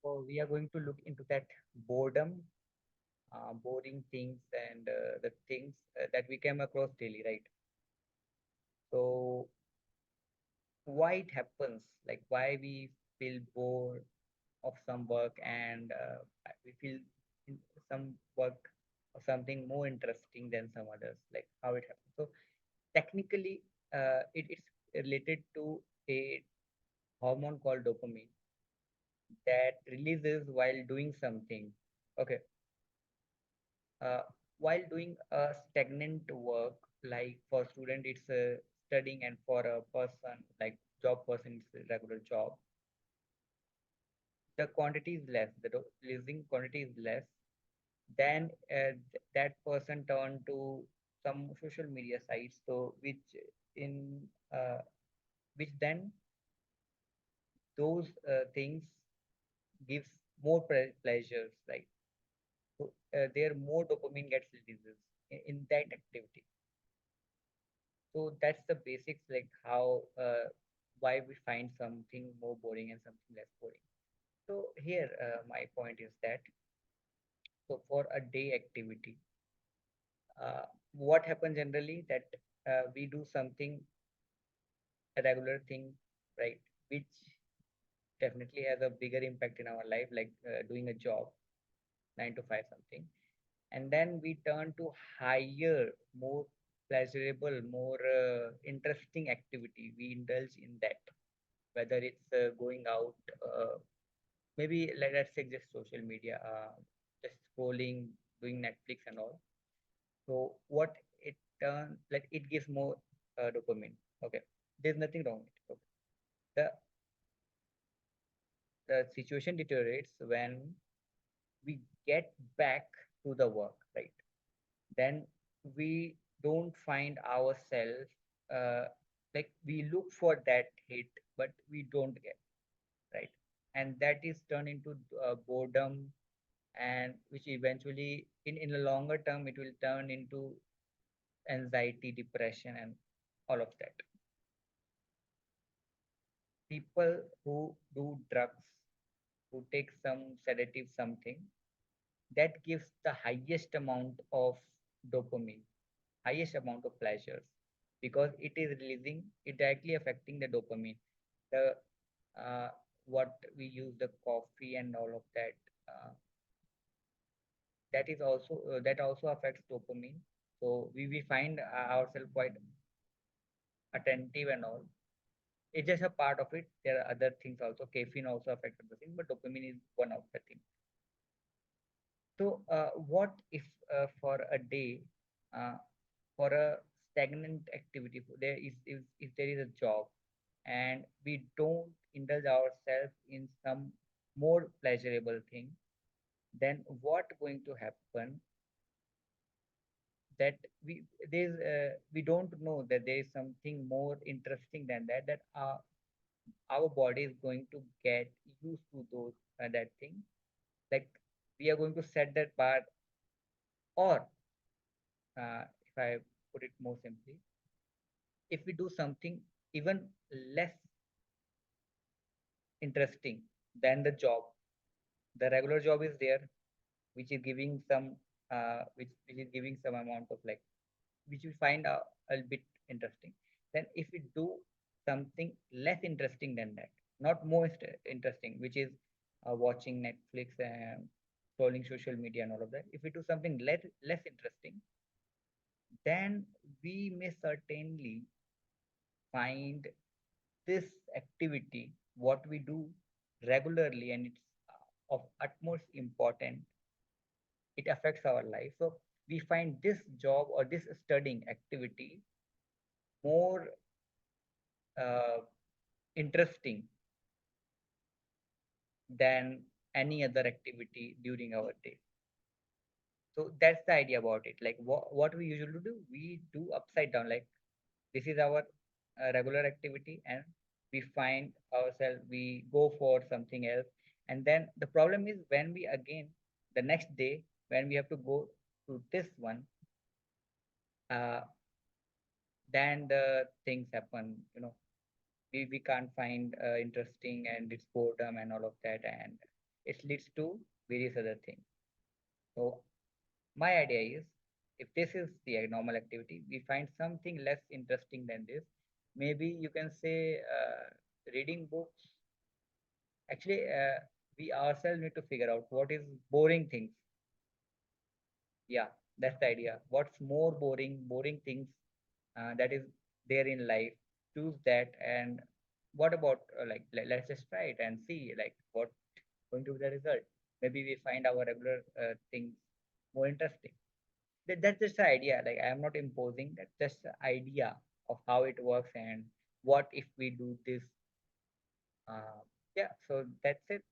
So we are going to look into that boredom, boring things, and the things that we came across daily, right? So why it happens, like why we feel bored of some work and we feel some work or something more interesting than some others, like how it happens. So technically, it's related to a hormone called dopamine that releases while doing something. Okay, uh, while doing a stagnant work, like for student it's studying, and for a person like job person it's a regular job, the quantity is less, the releasing quantity is less, then that person turn to some social media sites, so in uh, which then those things gives more pleasures, right? So there more dopamine gets releases in that activity. So that's the basics, like how why we find something more boring and something less boring. So here my point is that, so for a day activity, uh, what happens generally that we do something, a regular thing, right, which definitely has a bigger impact in our life, like doing a job, 9 to 5 something, and then we turn to higher, more pleasurable, more interesting activity. We indulge in that, whether it's going out, maybe let's say just social media, just scrolling, doing Netflix and all. So what it turns, like it gives more dopamine. Okay, there's nothing wrong with it. Okay. The the situation deteriorates when we get back to the work, right? Then we don't find ourselves, uh, like we look for that hit, but we don't get, right? And that is turned into boredom, and which eventually in a longer term it will turn into anxiety, depression, and all of that. People who do drugs, who take some sedative something, that gives the highest amount of dopamine, highest amount of pleasures, because it is releasing, it directly affecting the dopamine. The uh, what we use, the coffee and all of that, that is also that also affects dopamine. So we find ourselves quite attentive and all. It's just a part of it. There are other things also. Caffeine also affects the thing, but dopamine is one of the things. So, what if for a day, uh, for a stagnant activity, there is if there is a job and we don't indulge ourselves in some more pleasurable thing, then what going to happen, that we don't know that there is something more interesting than that, that our body is going to get used to those that thing, like we are going to set that bar, or if I put it more simply, if we do something even less interesting than the job, the regular job is there, which is giving some which is giving some amount of, like, which we find a bit interesting, then if we do something less interesting than that, not more interesting, which is watching Netflix and scrolling social media and all of that, if we do something less interesting, then we may certainly find this activity, what we do regularly, and it's of utmost important, it affects our life. So we find this job or this studying activity more uh, interesting than any other activity during our day. So that's the idea about it. Like what we usually do, we do upside down. Like this is our regular activity, and we find ourselves, we go for something else. And then the problem is when we again, the next day, when we have to go to this one, uh, then the things happen, we can't find interesting, and it's boredom and all of that, and it leads to various other things. So my idea is, if this is the normal activity, we find something less interesting than this. Maybe you can say reading books. Actually, we ourselves need to figure out what is boring things. Yeah, that's the idea. What's more boring things that is there in life. Choose that, and what about let's just try it and see like what going to be the result. Maybe we find our regular things more interesting. That's just the idea. Like I am not imposing. That's just the idea of how it works and what if we do this. Uh, yeah. So that's it.